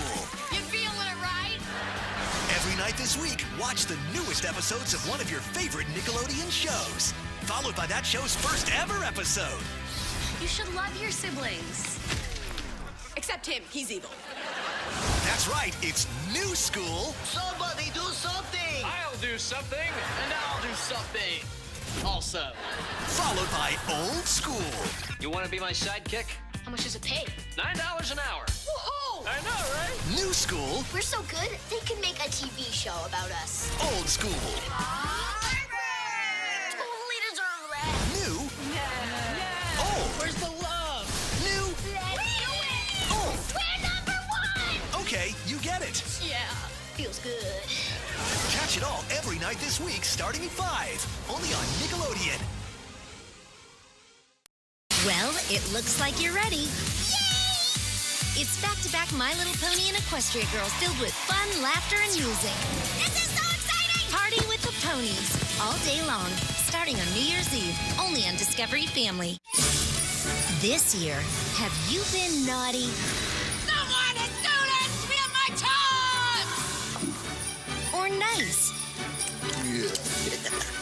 You feeling it, right? Every night this week, watch the newest episodes of one of your favorite Nickelodeon shows, followed by that show's first ever episode. You should love your siblings. Except him, he's evil. That's right, it's New School. Somebody do something! I'll do something, and I'll do something also. Followed by Old School. You want to be my sidekick? How much does it pay? $9 an hour. Woohoo! I know, right? New school, We're so good, they can make a TV show about us. old school. Totally deserve that. New, old. Where's the love? New, Let's do it! old. We're #1! Okay, you get it. Yeah, feels good. Catch it all every night this week starting at 5. Only on Nickelodeon. Well, it looks like you're ready. Yay! It's back-to-back My Little Pony and Equestria Girls filled with fun, laughter, and music. This is so exciting! Party with the ponies all day long, starting on New Year's Eve, only on Discovery Family. This year, have you been naughty? Someone has stolen me of my time! Or nice?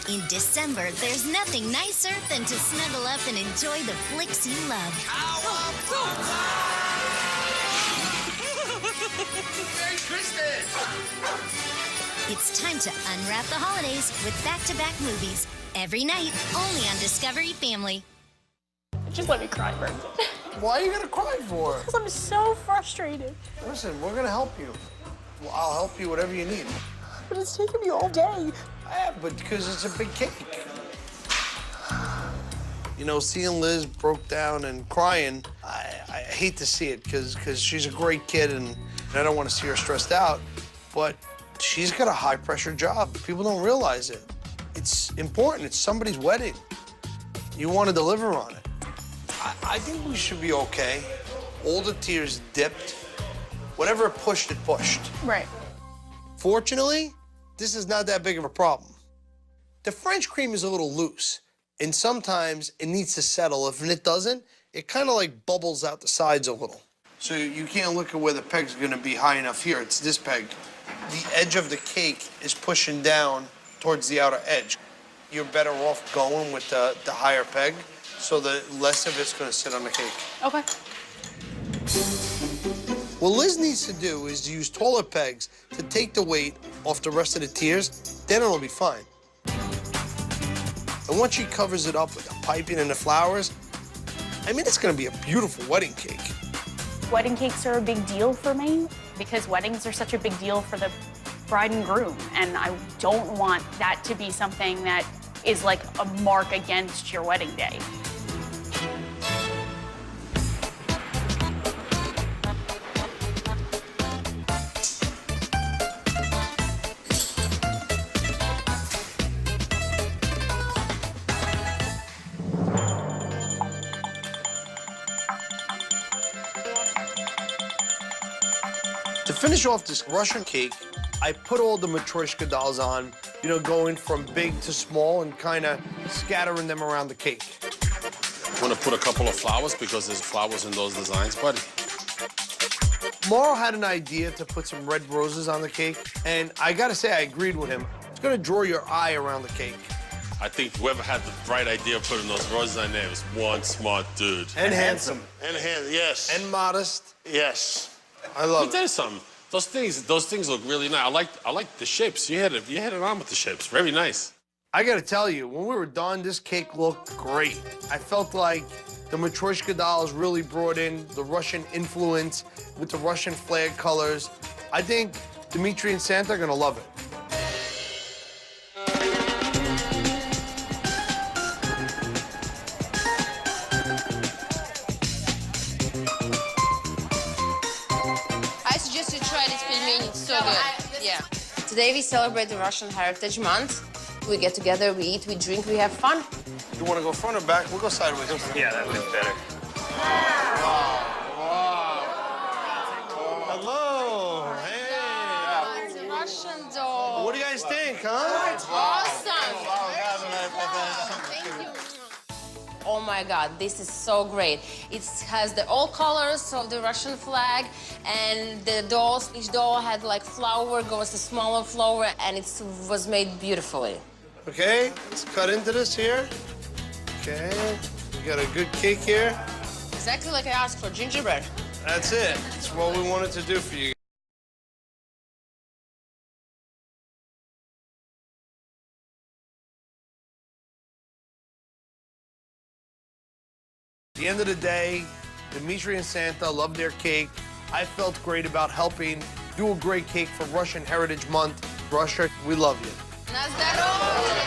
In December, there's nothing nicer than to snuggle up and enjoy the flicks you love. Merry Christmas! It's time to unwrap the holidays with back-to-back movies. Every night, only on Discovery Family. Just let me cry for it. Why are you gonna cry for? Because I'm so frustrated. Listen, we're gonna help you. Well, I'll help you whatever you need. But it's taking me all day. Yeah, but because it's a big cake. You know, seeing Liz broke down and crying, I hate to see it because she's a great kid and I don't want to see her stressed out, but she's got a high-pressure job. People don't realize it. It's important. It's somebody's wedding. You want to deliver on it. I think we should be okay. All the tears dipped. Whatever it pushed, it pushed. Right. Fortunately, this is not that big of a problem. The French cream is a little loose, and sometimes it needs to settle. If it doesn't, it kind of like bubbles out the sides a little. So you can't look at where the peg's gonna be high enough here. It's this peg. The edge of the cake is pushing down towards the outer edge. You're better off going with the higher peg, so that less of it's gonna sit on the cake. Okay. What Liz needs to do is use taller pegs to take the weight off the rest of the tiers, then it'll be fine. And once she covers it up with the piping and the flowers, I mean, it's gonna be a beautiful wedding cake. Wedding cakes are a big deal for me because weddings are such a big deal for the bride and groom, and I don't want that to be something that is like a mark against your wedding day. To finish off this Russian cake, I put all the Matryoshka dolls on, you know, going from big to small and kind of scattering them around the cake. Want to put a couple of flowers because there's flowers in those designs, buddy. Morrow had an idea to put some red roses on the cake, and I gotta say, I agreed with him. It's gonna draw your eye around the cake. I think whoever had the bright idea of putting those roses on there was one smart dude. And handsome. And yes. And modest. Yes. I love it. Let me tell you something. Those things look really nice. I like the shapes. You had it on with the shapes. Very nice. I gotta tell you, when we were done, this cake looked great. I felt like the Matryoshka dolls really brought in the Russian influence with the Russian flag colors. I think Dimitri and Santa are gonna love it. I suggest you try this pelmeni. It's so good. Yeah. Today we celebrate the Russian Heritage Month. We get together, we eat, we drink, we have fun. You wanna go front or back? We'll go sideways. Yeah, that looks better. Hello. It's a Russian doll. What do you guys think, huh? It's awesome. Thank you. Oh my God, this is so great. It has all colors of the Russian flag, and the dolls, each doll had like flower, goes a smaller flower, and it was made beautifully. Okay, let's cut into this here. Okay, we got a good cake here. Exactly like I asked for, gingerbread. That's it. That's what we wanted to do for you. At the end of the day, Dimitri and Santa love their cake. I felt great about helping do a great cake for Russian Heritage Month. Russia, we love you. На здоровье!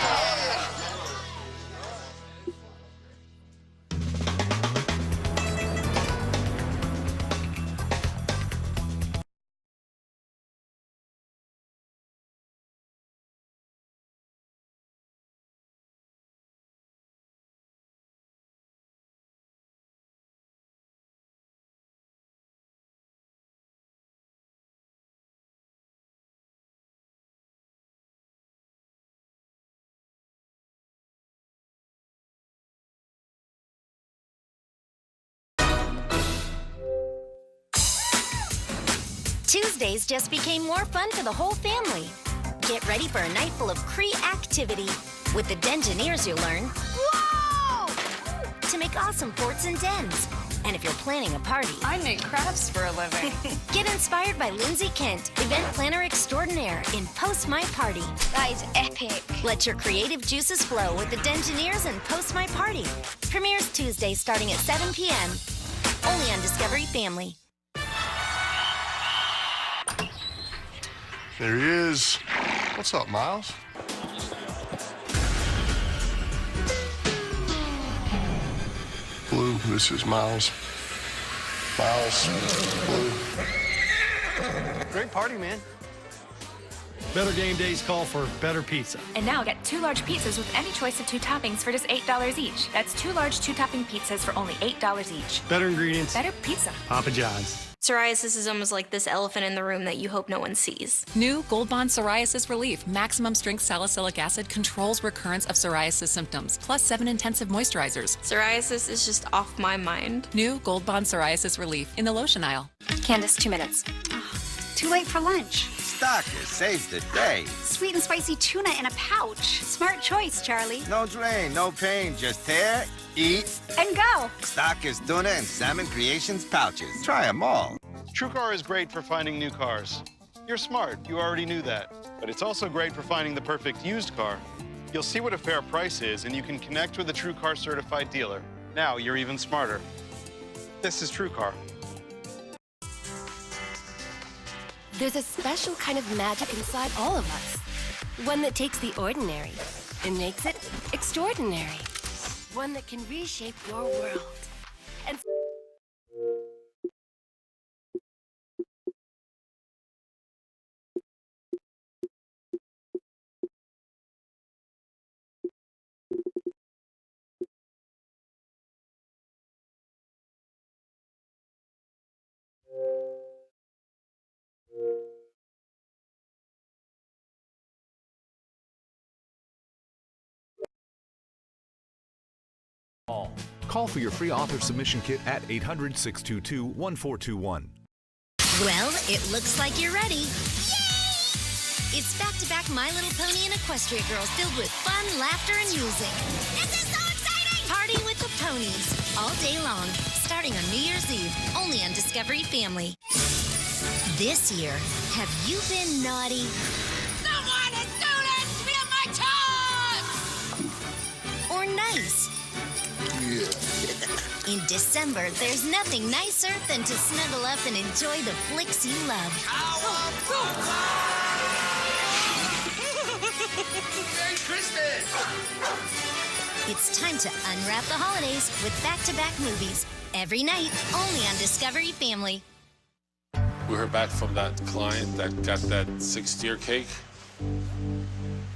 Tuesdays just became more fun for the whole family. Get ready for a night full of Cree activity. With the Dengineers, you'll learn whoa! To make awesome forts and dens. And if you're planning a party, I make crafts for a living. Get inspired by Lindsay Kent, event planner extraordinaire in Post My Party. That is epic. Let your creative juices flow with the Dengineers and Post My Party. Premieres Tuesday starting at 7 p.m. Only on Discovery Family. There he is. What's up, Miles? Blue, this is Miles. Miles, Blue. Great party, man. Better game days call for better pizza. And now get 2 large pizzas with any choice of 2 toppings for just $8 each. That's 2 large 2-topping pizzas for only $8 each. Better ingredients. Better pizza. Papa John's. Psoriasis is almost like this elephant in the room that you hope no one sees. New Gold Bond Psoriasis Relief. Maximum strength salicylic acid controls recurrence of psoriasis symptoms, plus 7 intensive moisturizers. Psoriasis is just off my mind. New Gold Bond Psoriasis Relief in the lotion aisle. Candace, 2 minutes. Too late for lunch. Stockers saves the day. Sweet and spicy tuna in a pouch. Smart choice, Charlie. No drain, no pain, just tear, eat, and go. Stockers tuna and Salmon Creations pouches. Try them all. TrueCar is great for finding new cars. You're smart, you already knew that. But it's also great for finding the perfect used car. You'll see what a fair price is, and you can connect with a TrueCar certified dealer. Now you're even smarter. This is TrueCar. There's a special kind of magic inside all of us. One that takes the ordinary and makes it extraordinary. One that can reshape your world. And Call for your free author submission kit at 800-622-1421. Well, it looks like you're ready. Yay! It's back-to-back My Little Pony and Equestria Girls filled with fun, laughter, and music. This is so exciting! Party with the ponies all day long, starting on New Year's Eve, only on Discovery Family. This year, have you been naughty? Someone is doing it! My toes! Or nice? Yeah. In December, there's nothing nicer than to snuggle up and enjoy the flicks you love. Merry Christmas! It's time to unwrap the holidays with back-to-back movies. Every night, only on Discovery Family. We heard back from that client that got that 6-tier cake.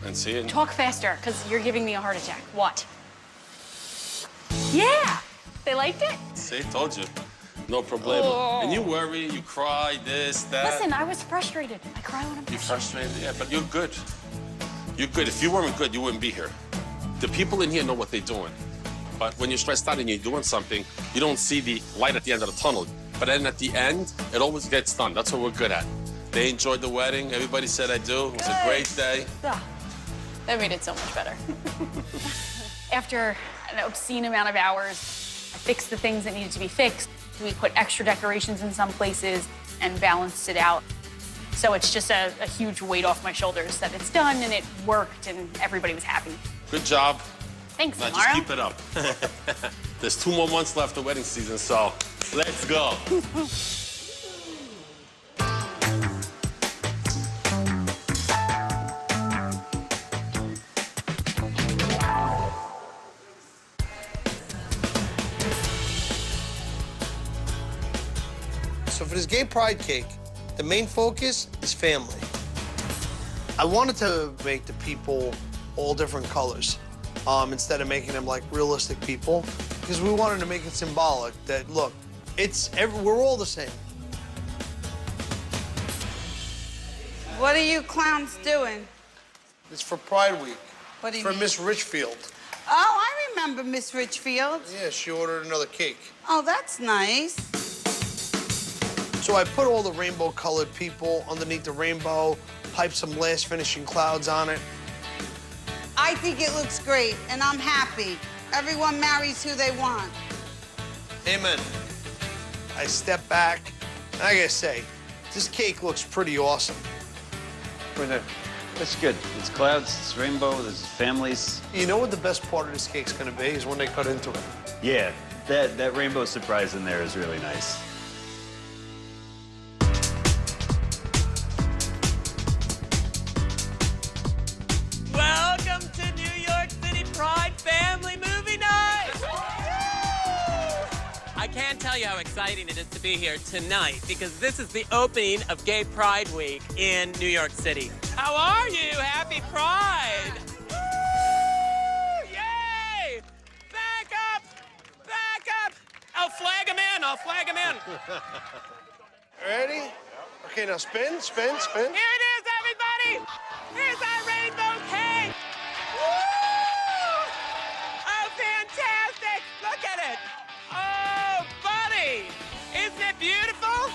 And see it. Talk faster, because you're giving me a heart attack. What? Yeah! They liked it? See, told you. No problemo. Oh. And you worry, you cry, this, that. Listen, I was frustrated. I cry when I'm You're frustrated. frustrated, yeah, but you're good. You're good. If you weren't good, you wouldn't be here. The people in here know what they're doing. But when you're stressed out and you're doing something, you don't see the light at the end of the tunnel. But then at the end, it always gets done. That's what we're good at. They enjoyed the wedding. Everybody said I do. It was a great day. Ah, that made it so much better. After an obscene amount of hours, I fixed the things that needed to be fixed. We put extra decorations in some places and balanced it out. So it's just a huge weight off my shoulders that it's done and it worked and everybody was happy. Good job. Thanks, now Mara. just keep it up. There's 2 more months left of wedding season, so let's go. So for this gay pride cake, the main focus is family. I wanted to make the people all different colors instead of making them like realistic people, because we wanted to make it symbolic that, look, we're all the same. What are you clowns doing? It's for Pride Week. What do you for mean? Miss Richfield. Oh, I remember Miss Richfield. Yeah, she ordered another cake. Oh, that's nice. So I put all the rainbow-colored people underneath the rainbow, piped some last finishing clouds on it. I think it looks great, and I'm happy. Everyone marries who they want. Amen. I step back, and I gotta say, this cake looks pretty awesome. That's good. It's clouds, it's rainbow, there's families. You know what the best part of this cake's gonna be is when they cut into it. Yeah, that rainbow surprise in there is really nice. Welcome to New York City Pride Family Movie Night! I can't tell you how exciting it is to be here tonight because this is the opening of Gay Pride Week in New York City. How are you? Happy Pride! Woo! Yay! Back up! Back up! I'll flag him in. I'll flag him in. Ready? Okay, now spin, spin, spin. Here it is, everybody! Here's our rainbow cake! Woo! Oh, fantastic! Look at it! Oh, buddy! Isn't it beautiful?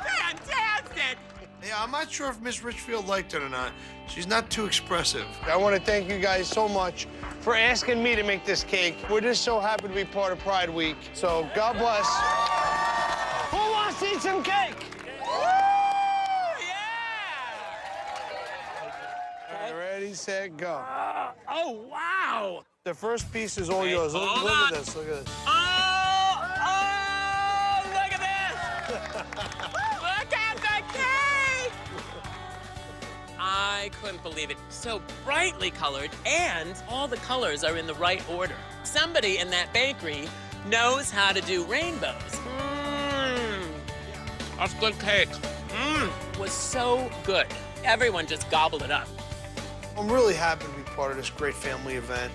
Fantastic! Yeah, I'm not sure if Miss Richfield liked it or not. She's not too expressive. I want to thank you guys so much for asking me to make this cake. We're just so happy to be part of Pride Week. So God bless. Who wants to eat some cake? All right, ready, set, go. Oh, wow! The first piece is all yours. Look at this, look at this. Oh, look at this! Look at the cake! I couldn't believe it. So brightly colored, and all the colors are in the right order. Somebody in that bakery knows how to do rainbows. That's good cake. It was so good. Everyone just gobbled it up. I'm really happy to be part of this great family event.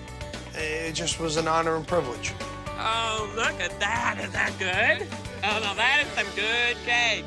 It just was an honor and privilege. Oh, look at that. Is that good? Oh, no, that is some good cake.